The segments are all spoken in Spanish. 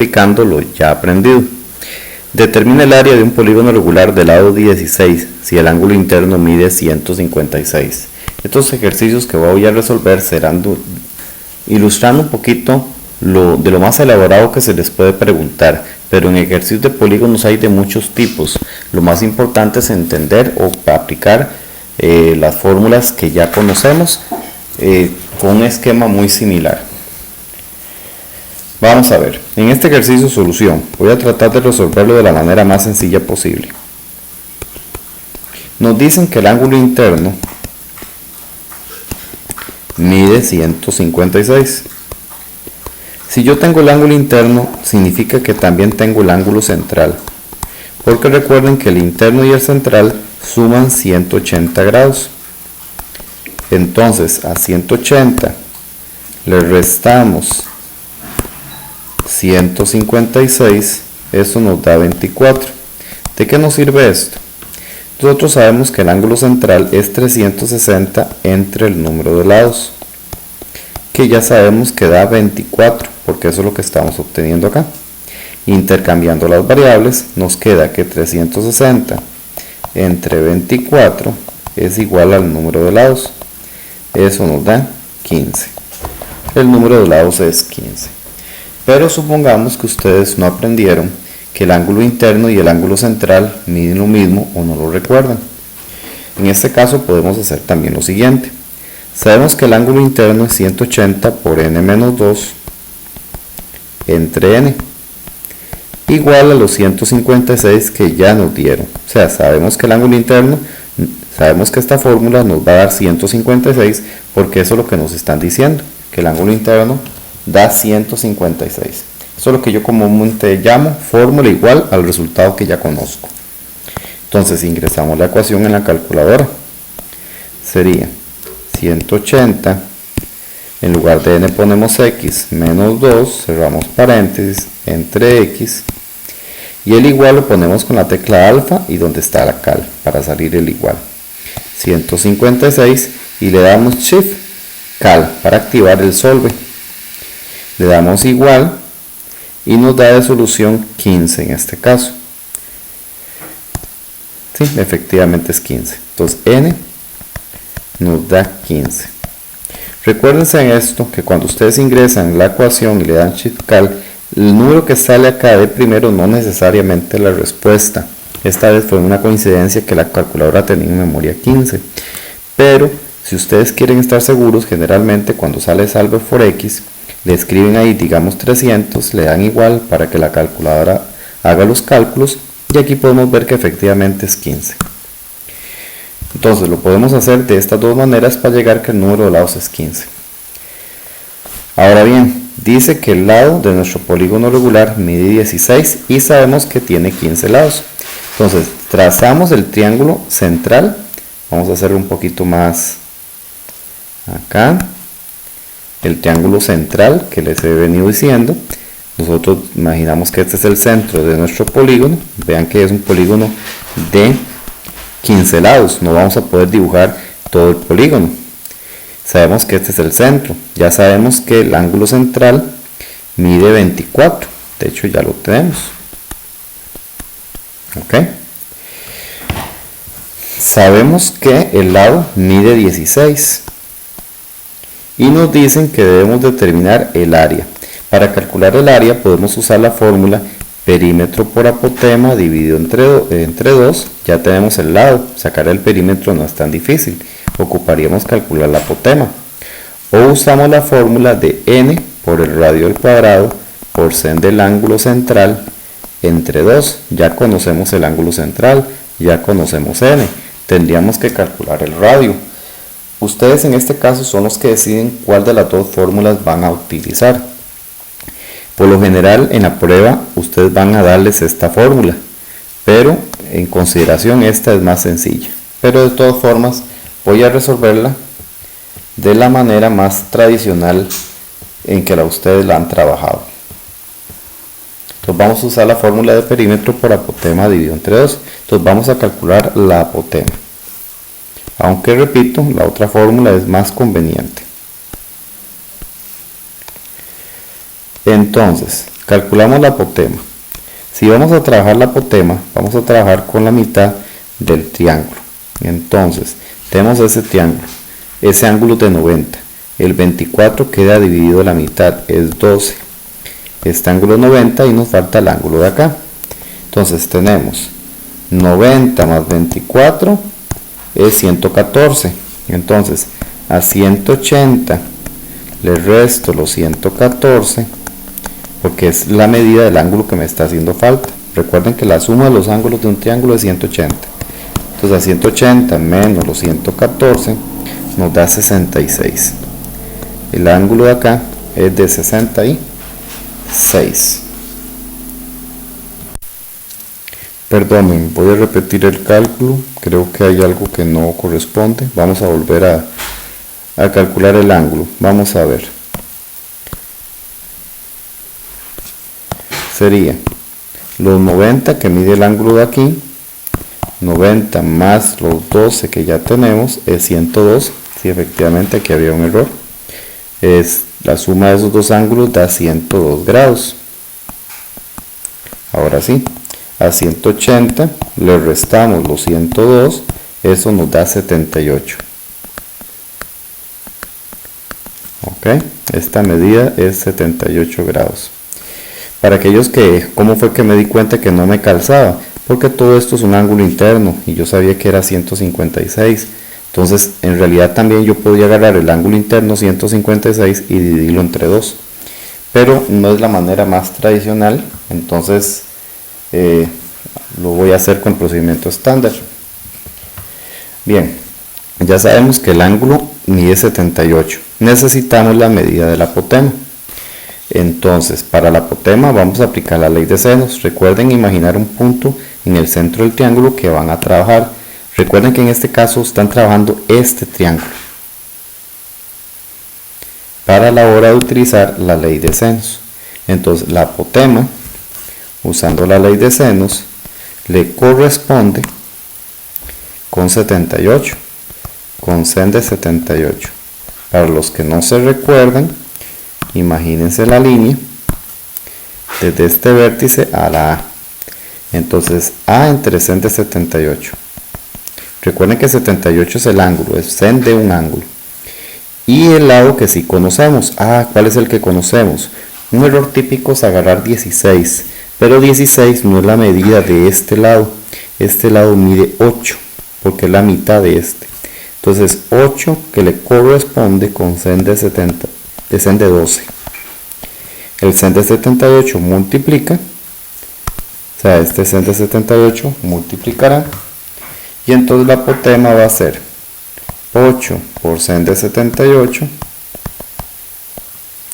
aplicando lo ya aprendido. Determina el área de un polígono regular del lado 16 si el ángulo interno mide 156. Estos ejercicios que voy a resolver serán ilustrando un poquito de lo más elaborado que se les puede preguntar, pero en ejercicios de polígonos hay de muchos tipos. Lo más importante es entender o aplicar las fórmulas que ya conocemos con un esquema muy similar. Vamos a ver, en este ejercicio solución, voy a tratar de resolverlo de la manera más sencilla posible. Nos dicen que el ángulo interno mide 156. Si yo tengo el ángulo interno, significa que también tengo el ángulo central, porque recuerden que el interno y el central suman 180 grados. Entonces a 180 le restamos 156, eso nos da 24. ¿De qué nos sirve esto? Nosotros sabemos que el ángulo central es 360 entre el número de lados, que ya sabemos que da 24, porque eso es lo que estamos obteniendo acá. Intercambiando las variables, nos queda que 360 entre 24 es igual al número de lados. Eso nos da 15. El número de lados es 15. Pero supongamos que ustedes no aprendieron que el ángulo interno y el ángulo central miden lo mismo o no lo recuerdan. En este caso podemos hacer también lo siguiente. Sabemos que el ángulo interno es 180 por n menos 2 entre n, igual a los 156 que ya nos dieron. O sea, sabemos que el ángulo interno, sabemos que esta fórmula nos va a dar 156 porque eso es lo que nos están diciendo, que el ángulo interno da 156. Eso es lo que yo comúnmente llamo fórmula igual al resultado que ya conozco. Entonces ingresamos la ecuación en la calculadora. Sería 180, en lugar de n ponemos x menos 2, cerramos paréntesis, entre x, y el igual lo ponemos con la tecla alfa y donde está la cal, para salir el igual. 156 y le damos shift cal para activar el solve. Le damos igual y nos da de solución 15 en este caso. Sí, efectivamente es 15. Entonces n nos da 15. Recuérdense en esto que cuando ustedes ingresan la ecuación y le dan shift cal, el número que sale acá de primero no necesariamente es la respuesta. Esta vez fue una coincidencia que la calculadora tenía en memoria 15. Pero si ustedes quieren estar seguros, generalmente cuando sale solve for x, le escriben ahí, digamos 300, le dan igual para que la calculadora haga los cálculos y aquí podemos ver que efectivamente es 15. Entonces lo podemos hacer de estas dos maneras para llegar que el número de lados es 15. Ahora bien, dice que el lado de nuestro polígono regular mide 16 y sabemos que tiene 15 lados. Entonces trazamos el triángulo central, vamos a hacerlo un poquito más acá. El triángulo central que les he venido diciendo, nosotros imaginamos que este es el centro de nuestro polígono. Vean que es un polígono de 15 lados, no vamos a poder dibujar todo el polígono. Sabemos que este es el centro, ya sabemos que el ángulo central mide 24, de hecho ya lo tenemos. Ok, sabemos que el lado mide 16 y nos dicen que debemos determinar el área. Para calcular el área podemos usar la fórmula perímetro por apotema dividido entre 2. Ya tenemos el lado, sacar el perímetro no es tan difícil, ocuparíamos calcular la apotema. O usamos la fórmula de n por el radio al cuadrado por sen del ángulo central entre 2. Ya conocemos el ángulo central, ya conocemos n, tendríamos que calcular el radio. Ustedes en este caso son los que deciden cuál de las dos fórmulas van a utilizar. Por lo general en la prueba ustedes van a darles esta fórmula, pero en consideración esta es más sencilla. Pero de todas formas voy a resolverla de la manera más tradicional en que ustedes la han trabajado. Entonces vamos a usar la fórmula de perímetro por apotema dividido entre 2. Entonces vamos a calcular la apotema. Aunque repito, la otra fórmula es más conveniente. Entonces, calculamos la apotema. Si vamos a trabajar la apotema, vamos a trabajar con la mitad del triángulo. Entonces, tenemos ese triángulo, ese ángulo de 90. El 24 queda dividido a la mitad, es 12. Este ángulo 90 y nos falta el ángulo de acá. Entonces tenemos 90 más 24 es 114. Entonces a 180 le resto los 114 porque es la medida del ángulo que me está haciendo falta. Recuerden que la suma de los ángulos de un triángulo es 180. Entonces a 180 menos los 114 nos da 66. El ángulo de acá es de 66. Perdonen, voy a repetir el cálculo, creo que hay algo que no corresponde. Vamos a volver a calcular el ángulo. Vamos a ver. Sería los 90 que mide el ángulo de aquí, 90 más los 12 que ya tenemos es 102. Si efectivamente aquí había un error, es la suma de esos dos ángulos da 102 grados. Ahora sí, a 180 le restamos los 102, eso nos da 78. Ok, esta medida es 78 grados. Para aquellos que, ¿cómo fue que me di cuenta que no me calzaba? Porque todo esto es un ángulo interno y yo sabía que era 156. Entonces, en realidad también yo podía agarrar el ángulo interno 156 y dividirlo entre 2. Pero no es la manera más tradicional, entonces lo voy a hacer con el procedimiento estándar. Bien, ya sabemos que el ángulo mide 78. Necesitamos la medida del apotema. Entonces, para el apotema vamos a aplicar la ley de senos. Recuerden imaginar un punto en el centro del triángulo que van a trabajar. Recuerden que en este caso están trabajando este triángulo para la hora de utilizar la ley de senos. Entonces, la apotema, usando la ley de senos, le corresponde con 78, con sen de 78. Para los que no se recuerdan, imagínense la línea desde este vértice a la A. Entonces, A entre sen de 78. Recuerden que 78 es el ángulo, es sen de un ángulo. Y el lado que sí conocemos. ¿Cuál es el que conocemos? Un error típico es agarrar 16, pero 16 no es la medida de este lado. Este lado mide 8, porque es la mitad de este. Entonces 8 que le corresponde con sen de 70, de sen de 12. El sen de 78 multiplica, o sea, este sen de 78 multiplicará, y entonces la apotema va a ser 8 por sen de 78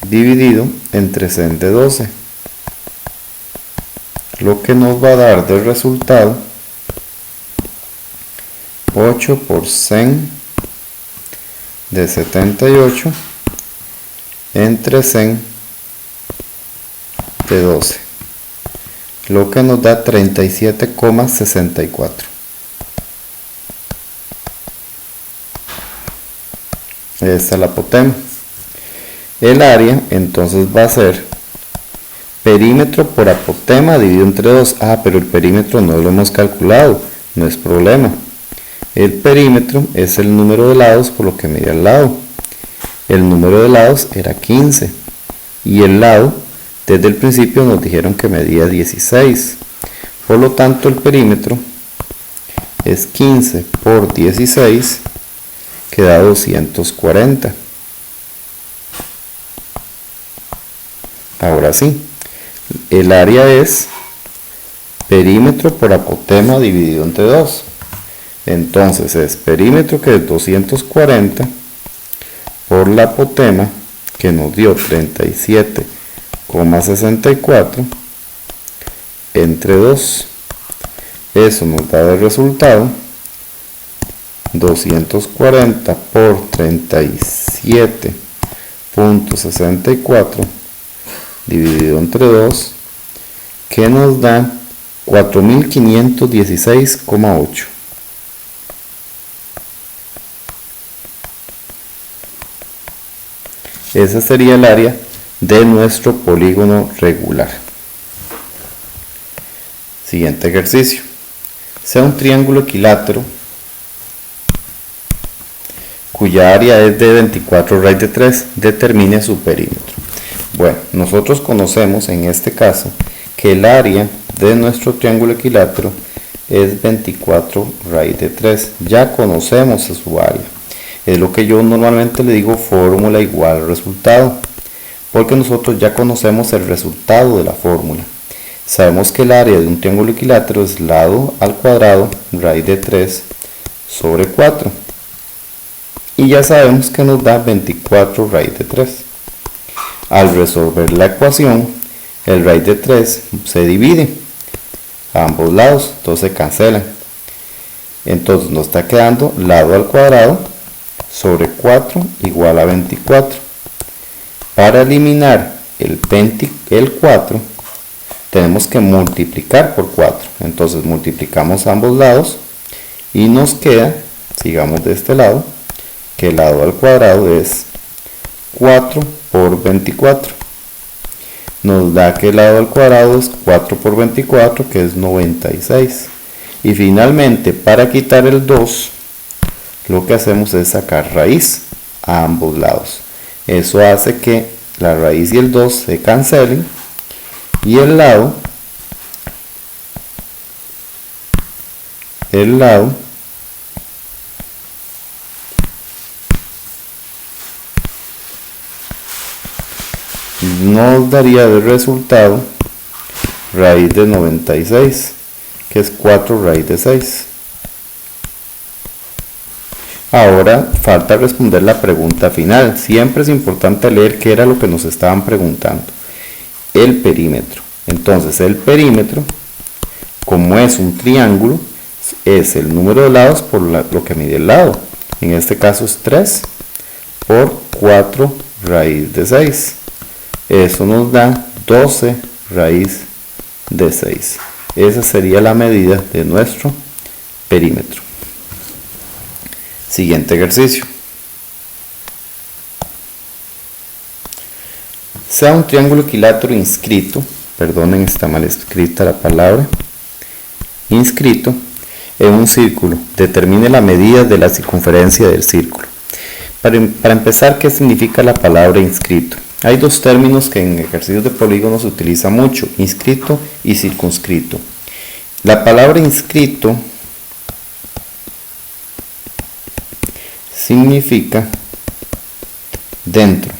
dividido entre sen de 12, lo que nos va a dar de resultado 8 por sen de 78 entre sen de 12, lo que nos da 37,64. Esta es la apotema. El área entonces va a ser perímetro por apotema dividido entre 2. Pero el perímetro no lo hemos calculado, no es problema. El perímetro es el número de lados por lo que mide al lado. El número de lados era 15 y el lado desde el principio nos dijeron que medía 16. Por lo tanto el perímetro es 15 por 16, que da 240. Ahora sí, el área es perímetro por apotema dividido entre 2. Entonces es perímetro, que es 240, por la apotema, que nos dio 37,64, entre 2. Eso nos da de resultado 240 por 37,64 dividido entre 2, que nos da 4516,8. Ese sería el área de nuestro polígono regular. Siguiente ejercicio. Sea un triángulo equilátero cuya área es de 24 raíz de 3. Determine su perímetro. Bueno, nosotros conocemos en este caso que el área de nuestro triángulo equilátero es 24 raíz de 3. Ya conocemos su área. Es lo que yo normalmente le digo fórmula igual resultado, porque nosotros ya conocemos el resultado de la fórmula. Sabemos que el área de un triángulo equilátero es lado al cuadrado raíz de 3 sobre 4. Y ya sabemos que nos da 24 raíz de 3. Al resolver la ecuación, el raíz de 3 se divide a ambos lados, entonces se cancelan. Entonces nos está quedando lado al cuadrado sobre 4 igual a 24. Para eliminar el 4, tenemos que multiplicar por 4. Entonces multiplicamos ambos lados y nos queda, sigamos de este lado, que el lado al cuadrado es 4 por 24. Nos da que el lado al cuadrado es 4 por 24, que es 96. Y finalmente, para quitar el 2, lo que hacemos es sacar raíz a ambos lados. Eso hace que la raíz y el 2 se cancelen y el lado nos daría de resultado raíz de 96, que es 4 raíz de 6. Ahora falta responder la pregunta final. Siempre es importante leer qué era lo que nos estaban preguntando. El perímetro. Entonces el perímetro, como es un triángulo, es el número de lados por lo que mide el lado. En este caso es 3 por 4 raíz de 6. Eso nos da 12 raíz de 6. Esa sería la medida de nuestro perímetro. Siguiente ejercicio. Sea un triángulo equilátero inscrito, perdonen, está mal escrita la palabra, inscrito en un círculo. Determine la medida de la circunferencia del círculo. Para empezar, ¿qué significa la palabra inscrito? Hay dos términos que en ejercicios de polígono se utiliza mucho, inscrito y circunscrito. La palabra inscrito significa dentro.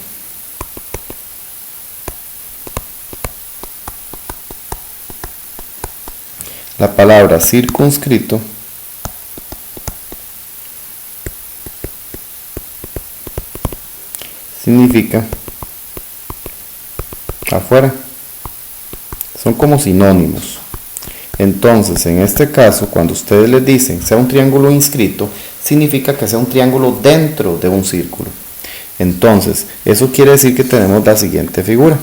La palabra circunscrito significa afuera. Son como sinónimos. Entonces, en este caso, cuando ustedes les dicen sea un triángulo inscrito, significa que sea un triángulo dentro de un círculo. Entonces, eso quiere decir que tenemos la siguiente figura.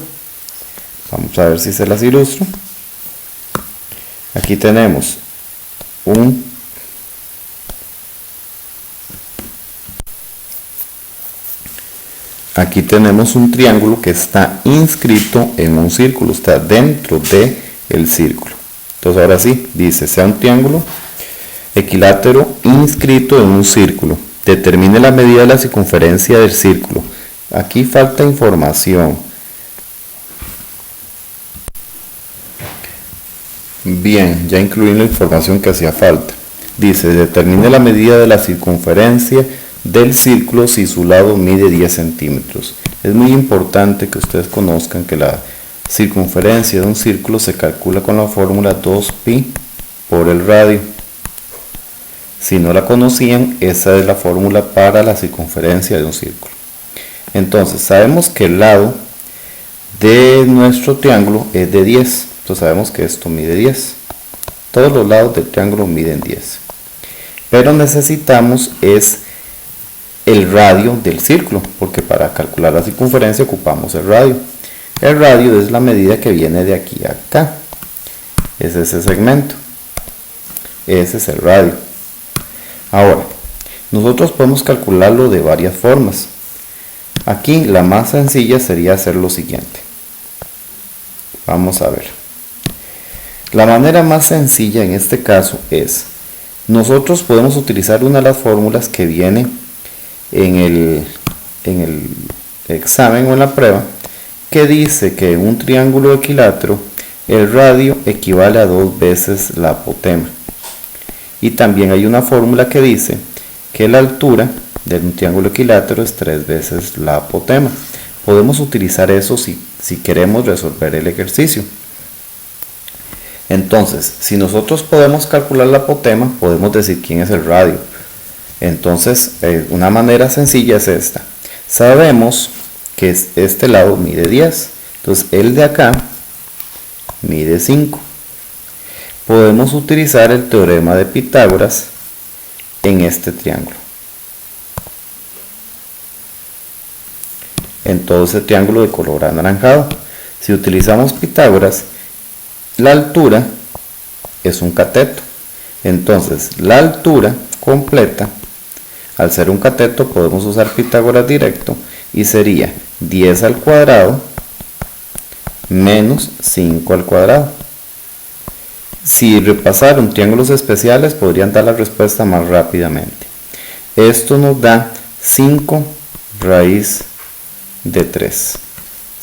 Vamos a ver si se las ilustro. Aquí tenemos un triángulo que está inscrito en un círculo, está dentro del círculo. Entonces ahora sí, dice, sea un triángulo equilátero inscrito en un círculo. Determine la medida de la circunferencia del círculo. Aquí falta información. Bien, ya incluí la información que hacía falta. Dice, determine la medida de la circunferencia del círculo si su lado mide 10 centímetros. Es muy importante que ustedes conozcan que la circunferencia de un círculo se calcula con la fórmula 2pi por el radio. Si no la conocían, esa es la fórmula para la circunferencia de un círculo. Entonces, sabemos que el lado de nuestro triángulo es de 10. Entonces sabemos que esto mide 10. Todos los lados del triángulo miden 10. Pero necesitamos es el radio del círculo, porque para calcular la circunferencia ocupamos el radio. El radio es la medida que viene de aquí a acá. Es ese segmento. Ese es el radio. Ahora, nosotros podemos calcularlo de varias formas. Aquí la más sencilla sería hacer lo siguiente. Vamos a ver. La manera más sencilla en este caso es, nosotros podemos utilizar una de las fórmulas que viene en el examen o en la prueba, que dice que en un triángulo equilátero el radio equivale a 2 veces la apotema. Y también hay una fórmula que dice que la altura de un triángulo equilátero es 3 veces la apotema. Podemos utilizar eso si queremos resolver el ejercicio. Entonces, si nosotros podemos calcular la apotema, podemos decir quién es el radio. Entonces, una manera sencilla es esta. Sabemos que este lado mide 10. Entonces, el de acá mide 5. Podemos utilizar el teorema de Pitágoras en este triángulo. En todo ese triángulo de color anaranjado. Si utilizamos Pitágoras, la altura es un cateto. Entonces, la altura completa, al ser un cateto, podemos usar Pitágoras directo y sería 10 al cuadrado menos 5 al cuadrado. Si repasaron triángulos especiales, podrían dar la respuesta más rápidamente. Esto nos da 5 raíz de 3.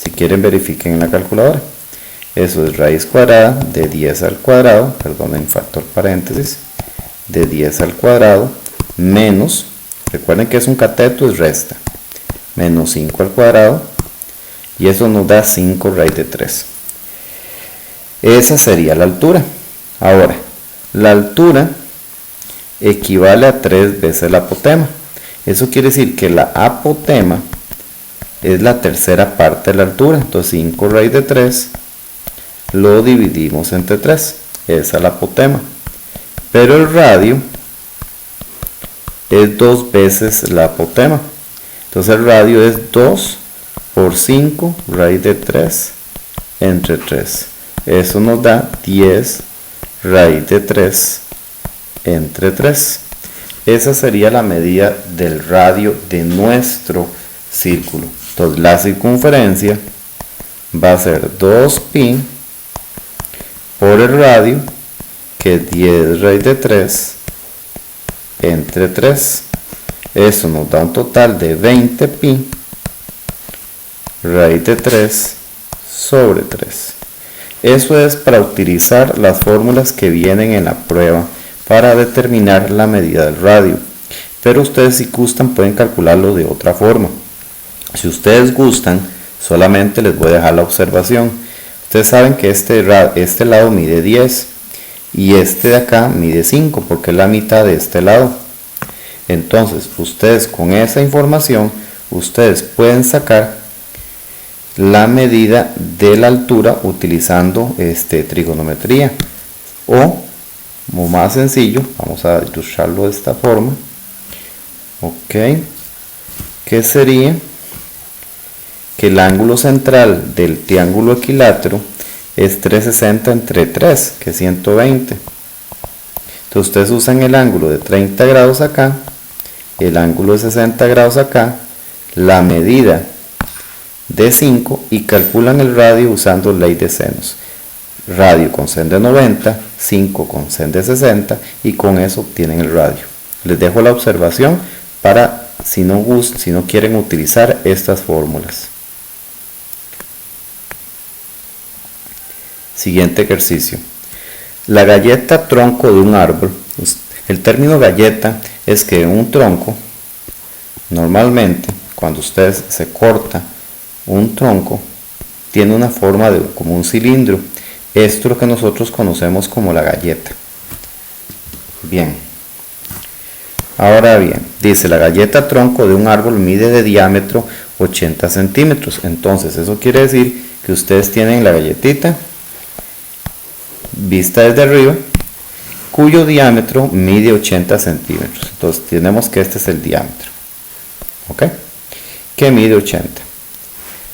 Si quieren, verifiquen en la calculadora. Eso es raíz cuadrada de 10 al cuadrado, perdonen, factor paréntesis, de 10 al cuadrado menos, recuerden que es un cateto, es resta, menos 5 al cuadrado, y eso nos da 5 raíz de 3. Esa sería la altura. Ahora, la altura equivale a 3 veces la apotema. Eso quiere decir que la apotema es la tercera parte de la altura. Entonces 5 raíz de 3 lo dividimos entre 3. Esa es la apotema. Pero el radio es 2 veces la apotema. Entonces el radio es 2 por 5 raíz de 3 entre 3. Eso nos da 10 raíz de 3 entre 3. Esa sería la medida del radio de nuestro círculo. Entonces la circunferencia va a ser 2pi por el radio, que es 10 raíz de 3 entre 3. Eso nos da un total de 20pi raíz de 3 sobre 3. Eso es para utilizar las fórmulas que vienen en la prueba para determinar la medida del radio. Pero ustedes, si gustan, pueden calcularlo de otra forma. Si ustedes gustan, solamente les voy a dejar la observación. Ustedes saben que este lado mide 10 y este de acá mide 5 porque es la mitad de este lado. Entonces, ustedes con esa información, ustedes pueden sacar la medida de la altura utilizando trigonometría, o más sencillo, vamos a ilustrarlo de esta forma, que sería que el ángulo central del triángulo equilátero es 360 entre 3, que es 120. Entonces ustedes usan el ángulo de 30 grados acá, el ángulo de 60 grados acá, la medida de 5 y calculan el radio usando ley de senos. Radio con sen de 90, 5 con sen de 60, y con eso obtienen el radio. Les dejo la observación para si no quieren utilizar estas fórmulas. Siguiente ejercicio. La galleta tronco de un árbol. El término galleta es que en un tronco, normalmente cuando usted se corta un tronco, tiene una forma como un cilindro. Esto es lo que nosotros conocemos como la galleta. Bien. Ahora bien, dice la galleta tronco de un árbol mide de diámetro 80 centímetros. Entonces eso quiere decir que ustedes tienen la galletita vista desde arriba, cuyo diámetro mide 80 centímetros. Entonces tenemos que este es el diámetro, que mide 80.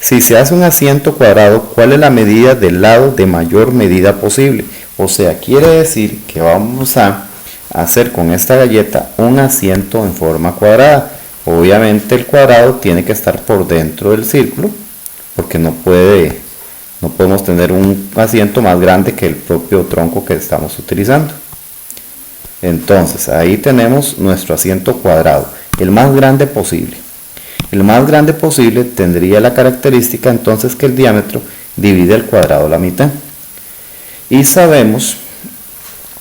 Si se hace un asiento cuadrado, ¿cuál es la medida del lado de mayor medida posible? O sea, quiere decir que vamos a hacer con esta galleta un asiento en forma cuadrada. Obviamente el cuadrado tiene que estar por dentro del círculo, porque no puede No podemos tener un asiento más grande que el propio tronco que estamos utilizando. Entonces, ahí tenemos nuestro asiento cuadrado, el más grande posible. El más grande posible tendría la característica entonces que el diámetro divide el cuadrado a la mitad. Y sabemos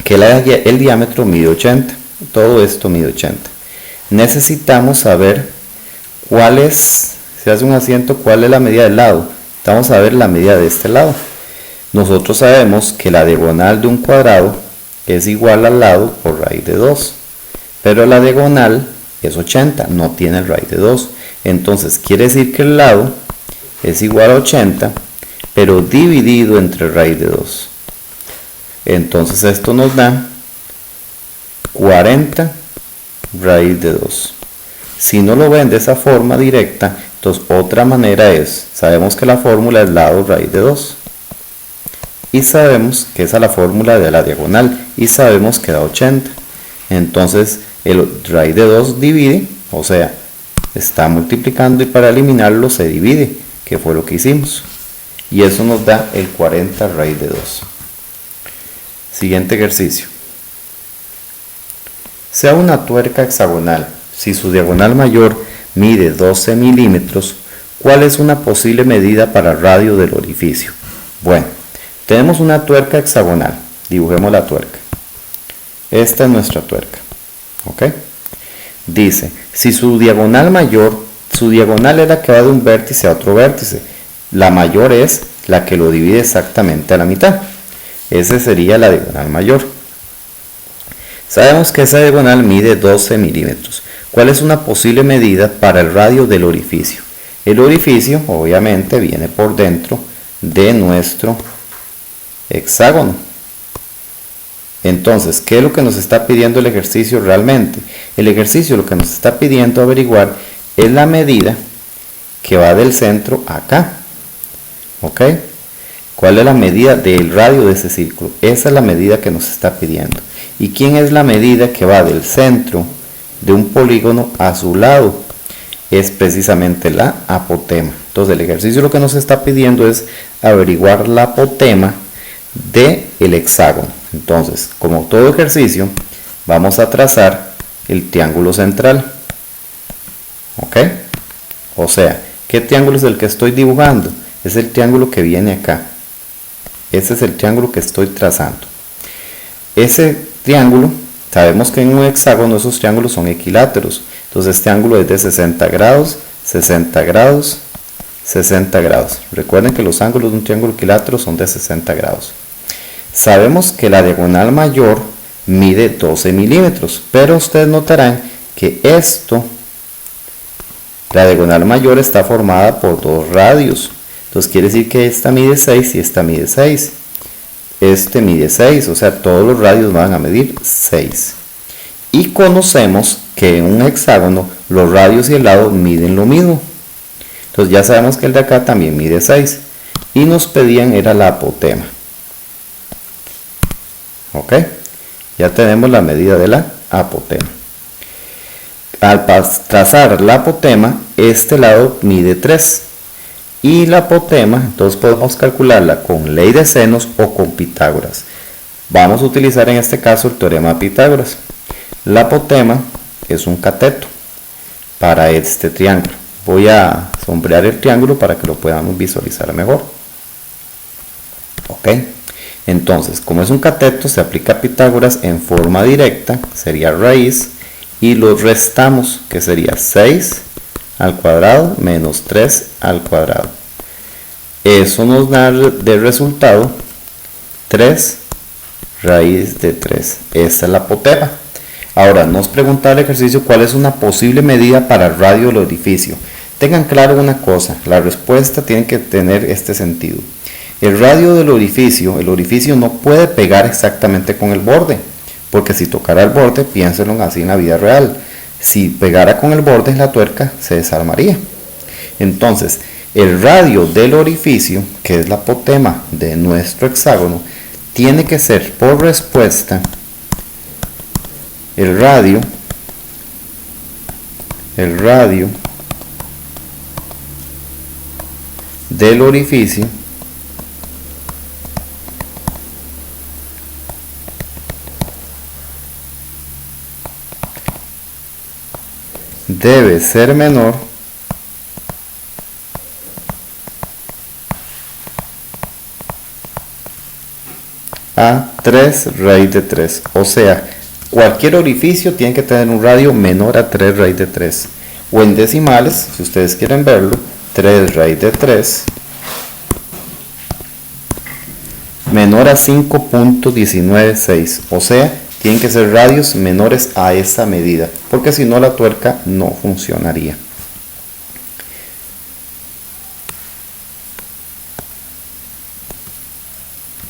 que el diámetro mide 80. Todo esto mide 80. Necesitamos saber cuál es, si hace un asiento, cuál es la medida del lado. Vamos a ver la medida de este lado. Nosotros sabemos que la diagonal de un cuadrado es igual al lado por raíz de 2. Pero la diagonal es 80, no tiene el raíz de 2. Entonces quiere decir que el lado es igual a 80, pero dividido entre raíz de 2. Entonces esto nos da 40 raíz de 2. Si no lo ven de esa forma directa, entonces otra manera es, sabemos que la fórmula es lado raíz de 2. Y sabemos que esa es la fórmula de la diagonal. Y sabemos que da 80. Entonces el raíz de 2 divide, o sea, está multiplicando y para eliminarlo se divide, que fue lo que hicimos. Y eso nos da el 40 raíz de 2. Siguiente ejercicio. Sea una tuerca hexagonal. Si su diagonal mayor mide 12 milímetros, ¿cuál es una posible medida para el radio del orificio? Bueno, tenemos una tuerca hexagonal. Dibujemos la tuerca. Esta es nuestra tuerca. ¿Ok? Dice, si su diagonal mayor, su diagonal es la que va de un vértice a otro vértice. La mayor es la que lo divide exactamente a la mitad. Esa sería la diagonal mayor. Sabemos que esa diagonal mide 12 milímetros. ¿Cuál es una posible medida para el radio del orificio? El orificio, obviamente, viene por dentro de nuestro hexágono. Entonces, ¿qué es lo que nos está pidiendo el ejercicio realmente? El ejercicio lo que nos está pidiendo averiguar es la medida que va del centro acá. ¿Ok? ¿Cuál es la medida del radio de ese círculo? Esa es la medida que nos está pidiendo. ¿Y quién es la medida que va del centro de un polígono a su lado? Es precisamente la apotema. Entonces el ejercicio lo que nos está pidiendo es averiguar la apotema del hexágono. Entonces, como todo ejercicio, vamos a trazar el triángulo central. ¿Ok? O sea, ¿qué triángulo es el que estoy dibujando? Es el triángulo que viene acá. Ese es el triángulo que estoy trazando. Ese triángulo, sabemos que en un hexágono esos triángulos son equiláteros. Entonces este ángulo es de 60 grados, 60 grados, 60 grados. Recuerden que los ángulos de un triángulo equilátero son de 60 grados. Sabemos que la diagonal mayor mide 12 milímetros, pero ustedes notarán que la diagonal mayor está formada por dos radios. Entonces quiere decir que esta mide 6 y esta mide 6. Este mide 6, o sea, todos los radios van a medir 6. Y conocemos que en un hexágono los radios y el lado miden lo mismo. Entonces ya sabemos que el de acá también mide 6. Y nos pedían era la apotema. ¿Ok? Ya tenemos la medida de la apotema. Al trazar la apotema, este lado mide 3. Y la apotema, entonces podemos calcularla con ley de senos o con Pitágoras. Vamos a utilizar en este caso el teorema de Pitágoras. La apotema es un cateto para este triángulo. Voy a sombrear el triángulo para que lo podamos visualizar mejor. Ok. Entonces, como es un cateto, se aplica Pitágoras en forma directa, sería raíz, y lo restamos, que sería 6 al cuadrado menos 3 al cuadrado. Eso nos da de resultado 3 raíz de 3. Esa es la apotema. Ahora, nos pregunta el ejercicio cuál es una posible medida para el radio del orificio. Tengan claro una cosa, la respuesta tiene que tener este sentido. El radio del orificio, el orificio no puede pegar exactamente con el borde, porque si tocara el borde, piénsenlo así en la vida real, si pegara con el borde la tuerca se desarmaría. Entonces, el radio del orificio, que es la apotema de nuestro hexágono, tiene que ser por respuesta el radio del orificio debe ser menor a 3 raíz de 3. O sea, cualquier orificio tiene que tener un radio menor a 3 raíz de 3. O en decimales, si ustedes quieren verlo, 3 raíz de 3 menor a 5.196. O sea, tienen que ser radios menores a esa medida, porque si no la tuerca no funcionaría.